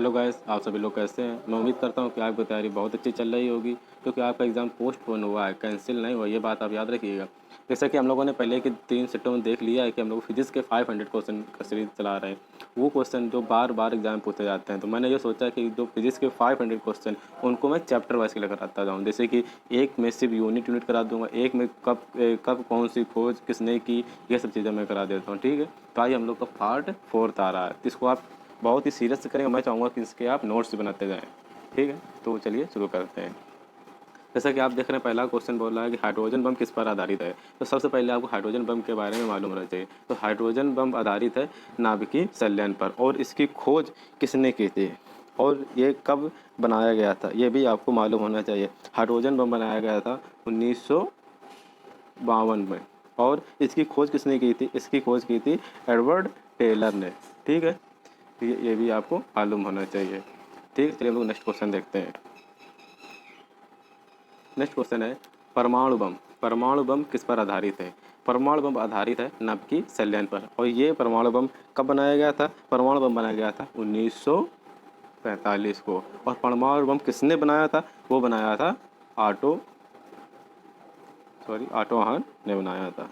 Hello guys, आप सभी लोग कैसे हैं। मैं उम्मीद करता हूँ कि आपकी तैयारी बहुत अच्छी चल रही होगी, क्योंकि आपका एग्ज़ाम पोस्टपोन हुआ है, कैंसिल नहीं हुआ। ये बात आप याद रखिएगा। जैसा कि हम लोगों ने पहले के 3 सेटों में देख लिया है कि हम लोग फिजिक्स के 500 क्वेश्चन का सीरीज चला रहे हैं। वो क्वेश्चन जो बार बार एग्जाम में पूछे जाते हैं, तो मैंने ये सोचा कि जो फिजिक्स के 500 क्वेश्चन उनको मैं चैप्टर वाइज क्लियर कराता जाऊँ। जैसे कि एक में सिर्फ यूनिट करा दूंगा, एक में कब कौन सी खोज किसने की, ये सब चीज़ें मैं करा देता हूँ। ठीक है, तो आइए हम लोग का पार्ट 4 आ रहा है, तो इसको आप बहुत ही सीरियस से करेंगे। मैं चाहूँगा कि इसके आप नोट्स बनाते जाएं। ठीक है, तो चलिए शुरू करते हैं। जैसा कि आप देख रहे हैं, पहला क्वेश्चन बोल रहा है कि हाइड्रोजन बम किस पर आधारित है। तो सबसे पहले आपको हाइड्रोजन बम के बारे में मालूम होना चाहिए। तो हाइड्रोजन बम आधारित है नाभिकीय संलयन पर, और इसकी खोज किसने की थी और ये कब बनाया गया था, ये भी आपको मालूम होना चाहिए। हाइड्रोजन बम बनाया गया था 1952 में, और इसकी खोज किसने की थी, इसकी खोज की थी एडवर्ड टेलर ने। ठीक है, ये भी आपको मालूम होना चाहिए। ठीक है, चलिए हम लोग नेक्स्ट क्वेश्चन देखते हैं। नेक्स्ट क्वेश्चन है परमाणु बम। परमाणु बम किस पर आधारित है। परमाणु बम आधारित है नाभिकीय संलयन पर, और ये परमाणु बम कब बनाया गया था। परमाणु बम बनाया गया था 1945 को। और परमाणु बम किसने बनाया था, वो बनाया था ऑटो हॉर्न ने बनाया था।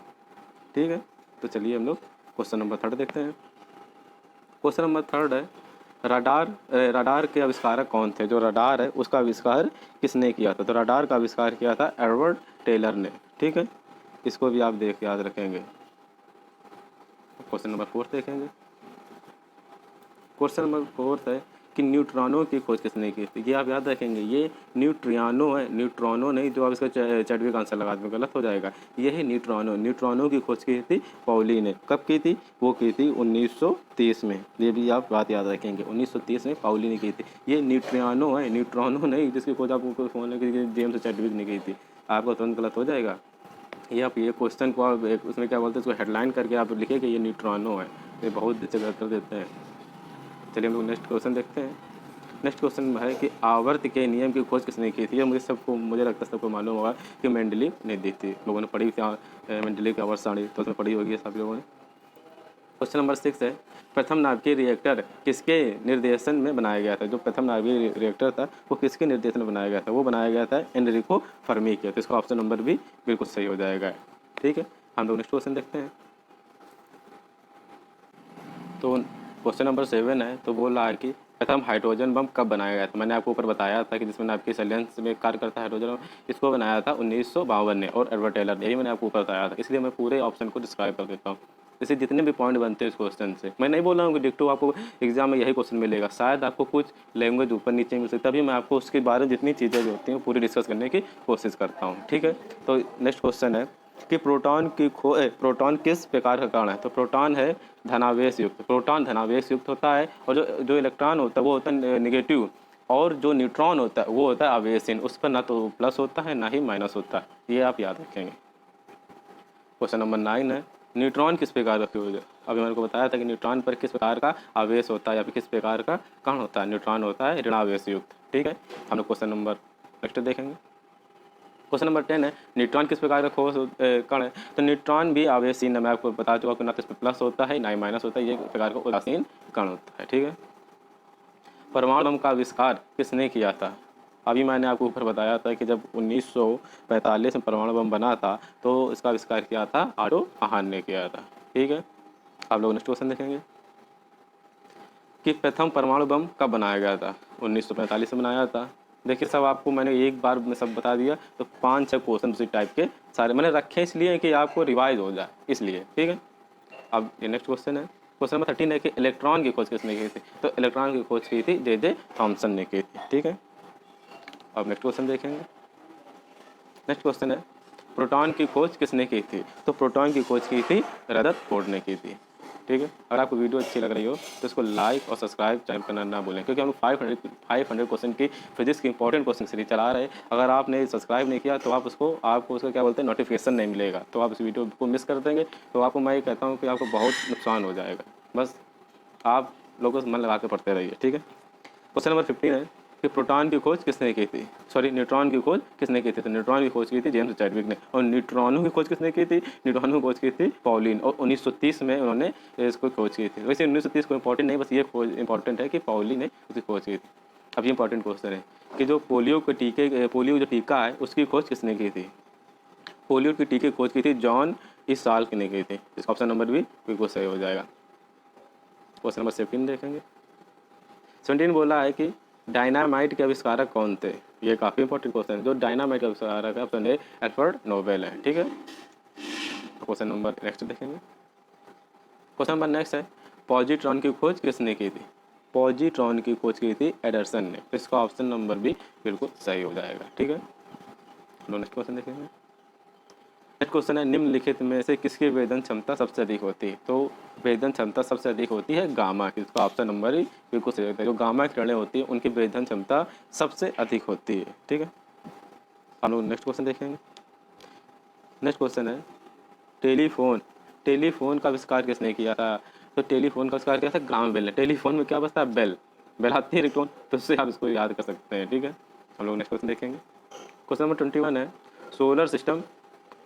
ठीक है, तो चलिए हम लोग क्वेश्चन नंबर 3 देखते हैं। क्वेश्चन नंबर 3 है रडार के आविष्कारक कौन थे। जो रडार है उसका आविष्कार किसने किया था। तो रडार का आविष्कार किया था एडवर्ड टेलर ने। ठीक है, इसको भी आप देख याद रखेंगे। क्वेश्चन नंबर 4 देखेंगे। क्वेश्चन नंबर 4 है कि न्यूट्रॉनों की खोज किसने की थी। ये आप याद रखेंगे, ये न्यूट्रियानो है, न्यूट्रॉनो नहीं। जो आप इसका चैटविक आंसर लगा दें गलत हो जाएगा। ये है न्यूट्रॉनो। न्यूट्रॉनों की खोज की थी पाउली ने। कब की थी, वो की थी 1930 में। ये भी आप बात याद रखेंगे, 1930 में पाउली ने की थी। ये न्यूट्रियानो है, न्यूट्रॉनो नहीं, जिसकी खोज आपको फोन है कि जेम्स चैटविक ने की थी। आपका तुरंत गलत हो जाएगा। ये आप ये क्वेश्चन को आप उसमें क्या बोलते हैं, उसको हेडलाइन करके आप लिखे कि ये न्यूट्रॉनो है। ये बहुत अच्छे कर देते हैं। चलिए हम लोग नेक्स्ट क्वेश्चन देखते हैं। नेक्स्ट क्वेश्चन है कि आवर्त के नियम की खोज किसने की थी। ये मुझे लगता है सबको मालूम होगा कि मेंडलीव ने दी थी। लोगों ने पढ़ी थी मेंडलीव की आवर्त सारणी, तो उसमें पढ़ी होगी सब लोगों ने। क्वेश्चन नंबर 6 है प्रथम नाभिकीय रिएक्टर किसके निर्देशन में बनाया गया था। जो प्रथम नाभिकीय रिएक्टर था वो किसके निर्देशन में बनाया गया था, वो बनाया गया था एनरिको फर्मी के। तो इसका ऑप्शन नंबर भी बिल्कुल सही हो जाएगा। ठीक है, हम लोग नेक्स्ट क्वेश्चन देखते हैं। तो क्वेश्चन नंबर 7 है, तो बोल रहा है कि प्रथम हाइड्रोजन बम कब बनाया गया था। मैंने आपको ऊपर बताया था कि जिसमें नाभिकीय संलयन में कार्य करता है हाइड्रोजन बम, इसको बनाया था 1952 ने और एडवर्ड टेलर ने। यही मैंने आपको ऊपर बताया था, इसलिए मैं पूरे ऑप्शन को डिस्क्राइब कर देता हूँ। जैसे जितने भी पॉइंट बनते हैं इस क्वेश्चन से, मैं नहीं बोल रहा हूँ कि डिक्टो आपको एग्जाम में यही क्वेश्चन मिलेगा। शायद आपको कुछ लैंग्वेज ऊपर नीचे मिल सकता है, तभी मैं आपको उसके बारे में जितनी चीज़ें जो होती हैं पूरी डिस्कस करने की कोशिश करता हूँ। ठीक है, तो नेक्स्ट क्वेश्चन है कि प्रोटॉन किस प्रकार का कण है। तो प्रोटॉन है धनावेश युक्त। प्रोटॉन धनावेश युक्त होता है, और जो इलेक्ट्रॉन होता है वो होता है नेगेटिव, और जो न्यूट्रॉन होता है वो होता है आवेशहीन। उस पर ना तो प्लस होता है ना ही माइनस होता है। ये आप याद रखेंगे। क्वेश्चन नंबर 9 है न्यूट्रॉन किस प्रकार का फ्यूज है। अभी मैंने को बताया था कि न्यूट्रॉन पर किस प्रकार का आवेश होता है या फिर किस प्रकार का कण होता है। न्यूट्रॉन होता है ऋणावेश युक्त। ठीक है, हम लोग क्वेश्चन नंबर नेक्स्ट देखेंगे। क्वेश्चन नंबर 10 है न्यूट्रॉन किस प्रकार का ठोस कण है। तो न्यूट्रॉन भी आवेशहीन है। मैं आपको बता चुका कि ना तो इस पर प्लस होता है ना ही माइनस होता है। ये प्रकार का उदासीन कण होता है। ठीक है, परमाणु बम का आविष्कार किसने किया था। अभी मैंने आपको ऊपर बताया था कि जब 1945 में परमाणु बम बना था, तो इसका आविष्कार किया था ऑटो हॉर्न ने किया था। ठीक है, आप लोग नेक्स्ट क्वेश्चन देखेंगे कि प्रथम परमाणु बम कब बनाया गया था। 1945 में बनाया था। देखिए सब आपको मैंने एक बार में सब बता दिया, तो 5-6 क्वेश्चन उसी टाइप के सारे मैंने रखे इसलिए कि आपको रिवाइज हो जाए इसलिए। ठीक है, अब ये नेक्स्ट क्वेश्चन है। क्वेश्चन नंबर 13 है कि इलेक्ट्रॉन की खोज किसने की थी। तो इलेक्ट्रॉन की खोज की थी जे थॉमसन ने की थी। ठीक है, अब नेक्स्ट क्वेश्चन देखेंगे। नेक्स्ट क्वेश्चन है प्रोटॉन की खोज किसने की थी। तो प्रोटॉन की खोज की थी रदरफोर्ड ने की थी। ठीक है, अगर आपको वीडियो अच्छी लग रही हो तो इसको लाइक और सब्सक्राइब चैनल करना ना भूलें, क्योंकि हम 500 क्वेश्चन की फिजिक्स की इंपॉर्टेंट क्वेश्चन सीरीज चला रहे हैं। अगर आपने सब्सक्राइब नहीं किया तो आपको उसका क्या बोलते हैं नोटिफिकेशन नहीं मिलेगा, तो आप इस वीडियो को मिस कर देंगे। तो आपको मैं ये कहता हूँ कि आपको बहुत नुकसान हो जाएगा। बस आप लोगों से मन लगा के पढ़ते रहिए। ठीक है, क्वेश्चन नंबर 15 है कि प्रोटॉन की खोज किसने की थी, सॉरी न्यूट्रॉन की खोज किसने की थी, तो न्यूट्रॉन की खोज की थी जेम्स चैडविक ने। और न्यूट्रॉनों की खोज किसने की थी, न्यूट्रॉनों की खोज की थी पॉलिन, और 1930 में उन्होंने इसको खोज की थी। वैसे 1930 को इंपॉर्टेंट नहीं, बस ये खोज इंपॉर्टेंट है कि पॉलिन ने उसकी खोज की थी। अब ये इंपॉर्टेंट क्वेश्चन है कि जो पोलियो जो टीका है उसकी खोज किसने की थी। पोलियो की टीके की खोज की थी जॉन इस साल की ने की थी। इसका ऑप्शन नंबर भी बिल्कुल सही हो जाएगा। क्वेश्चन नंबर 17 देखेंगे। 17 बोला है कि डायनामाइट के आविष्कारक कौन थे। ये काफ़ी इंपॉर्टेंट क्वेश्चन है। जो डायनामाइट का आविष्कारक है ऑप्शन ए एल्फ्रेड नोबेल है। ठीक है, क्वेश्चन नंबर नेक्स्ट देखेंगे। क्वेश्चन नंबर नेक्स्ट है पॉजिट्रॉन की खोज किसने की थी। पॉजिट्रॉन की खोज की थी एडरसन ने। तो इसका ऑप्शन नंबर भी बिल्कुल सही हो जाएगा। ठीक है, नेक्स्ट क्वेश्चन देखेंगे। नेक्स्ट क्वेश्चन है निम्नलिखित में से किसकी वेदन क्षमता सबसे अधिक होती है। तो वेदन क्षमता सबसे अधिक होती है गामा की। इसका ऑप्शन नंबर ही बिल्कुल सही होता है। जो गामा किरणें होती है उनकी वेदन क्षमता सबसे अधिक होती है। ठीक है, हम लोग नेक्स्ट क्वेश्चन देखेंगे। नेक्स्ट क्वेश्चन है टेलीफोन टेलीफोन का आविष्कार किसने किया था। तो टेलीफोन का आविष्कार किया था ग्राहम बेल ने। टेलीफोन में क्या बजता है, बेल। बेल आती है रिटोन, तो उससे आप इसको याद कर सकते हैं। ठीक है, हम लोग नेक्स्ट क्वेश्चन देखेंगे। क्वेश्चन नंबर 21 है सोलर सिस्टम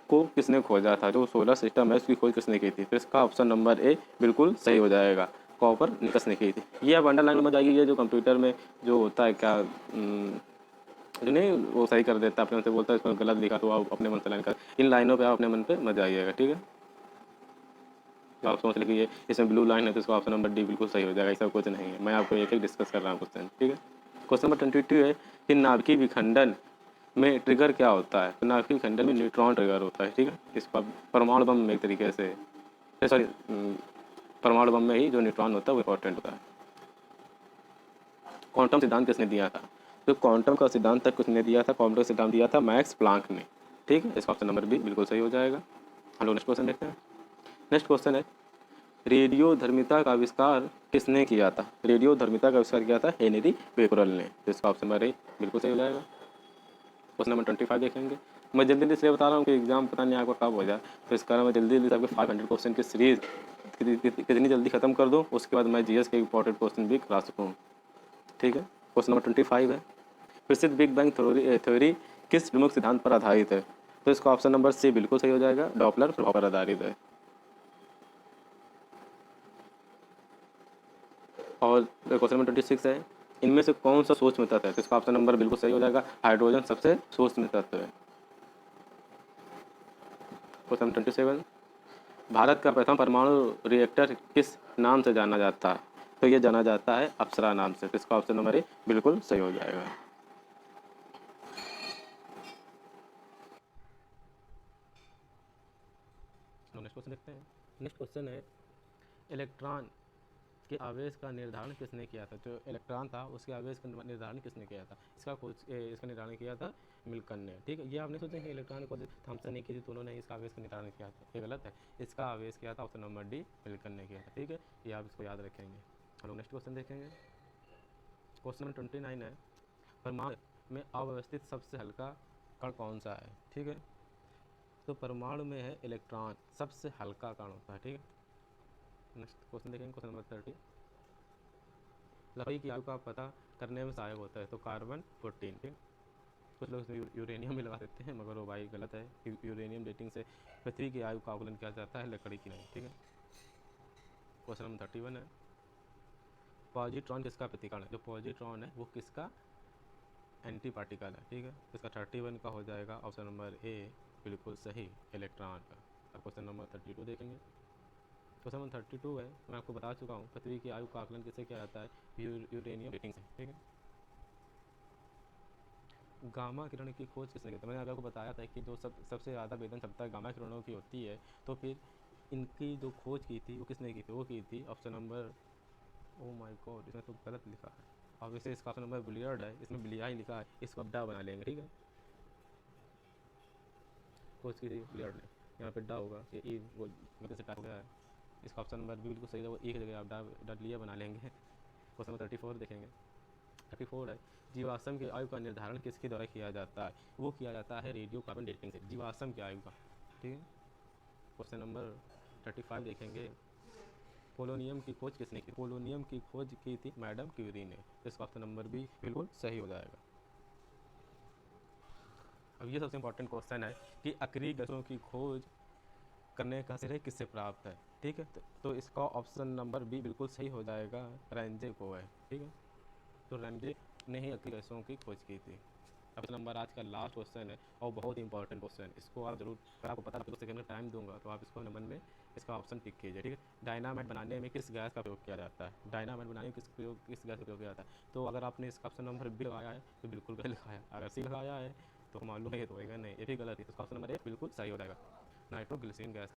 को किसने खोजा था। जो सोलर सिस्टम है उसकी खोज किसने की थी। तो इसका ऑप्शन नंबर ए बिल्कुल सही हो जाएगा, कॉपर निकस ने की थी। ये अब अंडरलाइन में जाएगी, ये जो कंप्यूटर में जो होता है क्या जो नहीं वो सही कर देता है, अपने मन से बोलता है इसमें गलत लिखा तो आप अपने मन से लाइन कर, इन लाइनों पे आप अपने मन पे मत जाइएगा। ठीक है, तो आप समझ लीजिए इसमें ब्लू लाइन है तो इसका ऑप्शन नंबर डी बिल्कुल सही हो जाएगा। ऐसा कुछ नहीं है, मैं आपको एक एक डिस्कस कर रहा हूँ क्वेश्चन। ठीक है, क्वेश्चन नंबर 22 है कि नाभिकीय विखंडन में ट्रिगर क्या होता है। तो नाभिकीय विखंडन में न्यूट्रॉन ट्रिगर होता है। ठीक है, इसका परमाणु बम में एक तरीके से, सॉरी परमाणु बम में ही जो न्यूट्रॉन होता है वो इंपॉर्टेंट होता है। क्वांटम सिद्धांत किसने दिया था। तो क्वांटम का सिद्धांत तक किसने दिया था, क्वांटम सिद्धांत दिया था मैक्स प्लांक ने। ठीक है, इसका ऑप्शन नंबर भी बिल्कुल सही हो जाएगा। हम लोग नेक्स्ट क्वेश्चन देखते हैं। नेक्स्ट क्वेश्चन है रेडियो धर्मिता का आविष्कार किसने किया था। रेडियो धर्मिता का आविष्कार किया था हेनरी बेकरल ने। तो इसका ऑप्शन नंबर ए बिल्कुल सही हो जाएगा। क्वेश्चन नंबर 25 देखेंगे। मैं जल्दी जल्दी इसलिए बता रहा हूँ कि एग्जाम पता नहीं आपको कब हो जाए, तो इस कारण मैं जल्दी जल्दी आपके 500 क्वेश्चन की सीरीज कितनी जल्दी खत्म कर दूँ, उसके बाद मैं जीएस के इंपॉर्टेंट क्वेश्चन भी करा सकूँ। ठीक है, क्वेश्चन नंबर 25 है प्रसिद्ध बिग बैंग थ्योरी किस प्रमुख सिद्धांत पर आधारित है। तो इसका ऑप्शन नंबर सी बिल्कुल सही हो जाएगा, डॉपलर प्रभाव पर आधारित है। और क्वेश्चन नंबर 26 है इनमें से कौन सा सूक्ष्म तत्व है। तो इसका ऑप्शन नंबर बिल्कुल सही हो जाएगा, हाइड्रोजन सबसे सूक्ष्म तत्व है। क्वेश्चन 27 भारत का प्रथम परमाणु रिएक्टर किस नाम से जाना जाता है। तो ये जाना जाता है अप्सरा नाम से। तो इसका ऑप्शन नंबर ए बिल्कुल सही हो जाएगा। नेक्स्ट क्वेश्चन देखते हैं। नेक्स्ट क्वेश्चन है इलेक्ट्रॉन के आवेश का निर्धारण किसने किया था। जो इलेक्ट्रॉन था उसके आवेश का निर्धारण किसने किया था। इसका निर्धारण किया था मिल्टन ने। ठीक है, ये आपने सोचा कि इलेक्ट्रॉन को थॉमसन ने की थी, तो उन्होंने इसका आवेश का निर्धारण किया था, ये गलत है। इसका आवेश किया था ऑप्शन नंबर डी मिल्टन ने किया था। ठीक है, ये आप इसको याद रखेंगे। हम लोग नेक्स्ट क्वेश्चन देखेंगे। क्वेश्चन नंबर 29 है परमाणु में अव्यवस्थित सबसे हल्का कण कौन सा है। ठीक है, तो परमाणु में है इलेक्ट्रॉन, सबसे हल्का कण होता है। ठीक है, नेक्स्ट क्वेश्चन देखेंगे। क्वेश्चन नंबर 30 लकड़ी की आयु का पता करने में सहायक होता है। तो कार्बन 14। ठीक, कुछ लोग इसमें यूरेनियम भी लगा देते हैं, मगर वो भाई गलत है। यूरेनियम डेटिंग से पृथ्वी की आयु का आकलन किया जाता है, लकड़ी की नहीं। ठीक है, क्वेश्चन नंबर 31 है पॉजिट्रॉन किसका प्रतिकरण है। जो पॉजिट्रॉन है वो किसका एंटी पार्टिकल है। ठीक है, इसका 31 का हो जाएगा ऑप्शन नंबर ए बिल्कुल सही, इलेक्ट्रॉन का। अब क्वेश्चन नंबर 32 देखेंगे। क्वेश्चन नंबर 32 है, मैं आपको बता चुका हूँ पृथ्वी की आयु का आकलन किससे किया जाता है, यूरेनियम डेटिंग से। ठीक है, गामा किरण की खोज किसने की थी। मैंने आपको बताया था कि जो सबसे ज़्यादा वेदन क्षमता गामा किरणों की होती है, तो फिर इनकी जो खोज की थी वो किसने की थी, वो की थी option number, oh my God इसमें तो गलत लिखा है। अब इसे इसका ऑप्शन नंबर बिलियर्ड है, इसमें बिलियाई लिखा है, इसको अड्डा बना लेंगे। ठीक है, खोज की थी बिलियर्ड ने, यहाँ पे डा होगा, ये ई वो गलती से टाइप हो गया है। इसका ऑप्शन नंबर बिल्कुल सही है, वो एक जगह आप डा बना लेंगे। क्वेश्चन नंबर 34 देखेंगे। 34 है जीवाश्म की आयु का निर्धारण किसके द्वारा किया जाता है। वो किया जाता है रेडियो कार्बन डेटिंग से, जीवाश्म की आयु का। ठीक है, क्वेश्चन नंबर 35 देखेंगे। पोलोनियम की खोज किसने की? पोलोनियम की खोज की थी मैडम क्यूरी ने। इसका ऑप्शन नंबर बी बिल्कुल सही हो जाएगा। अब ये सबसे इंपॉर्टेंट क्वेश्चन है कि अक्रिय गैसों की खोज करने का श्रेय किससे प्राप्त है? ठीक है, तो इसका ऑप्शन नंबर बी बिल्कुल सही हो जाएगा, रेंजे को है। ठीक है, तो रेंजे ने ही अक्रिय गैसों की खोज की थी। अब नंबर आज का लास्ट क्वेश्चन है और बहुत ही इंपॉर्टेंट क्वेश्चन है, इसको आप जरूर, अगर आपको पता है तो सेकंड का टाइम दूंगा तो आप इसको नंबर में इसका ऑप्शन टिक कीजिए। ठीक है, डायनामाइट बनाने में किस गैस का प्रयोग किया जाता है? डायनामाइट बनाने में किस गैस का प्रयोग किया जाता है? तो अगर आपने इसका ऑप्शन नंबर बी लगाया है तो बिल्कुल गलत लिखाया, अगर सी लगाया है तो मालूम है ये तो होएगा नहीं, ये भी गलत है। इसका ऑप्शन नंबर ए बिल्कुल सही हो जाएगा, नाइट्रोग्लिसरीन गैस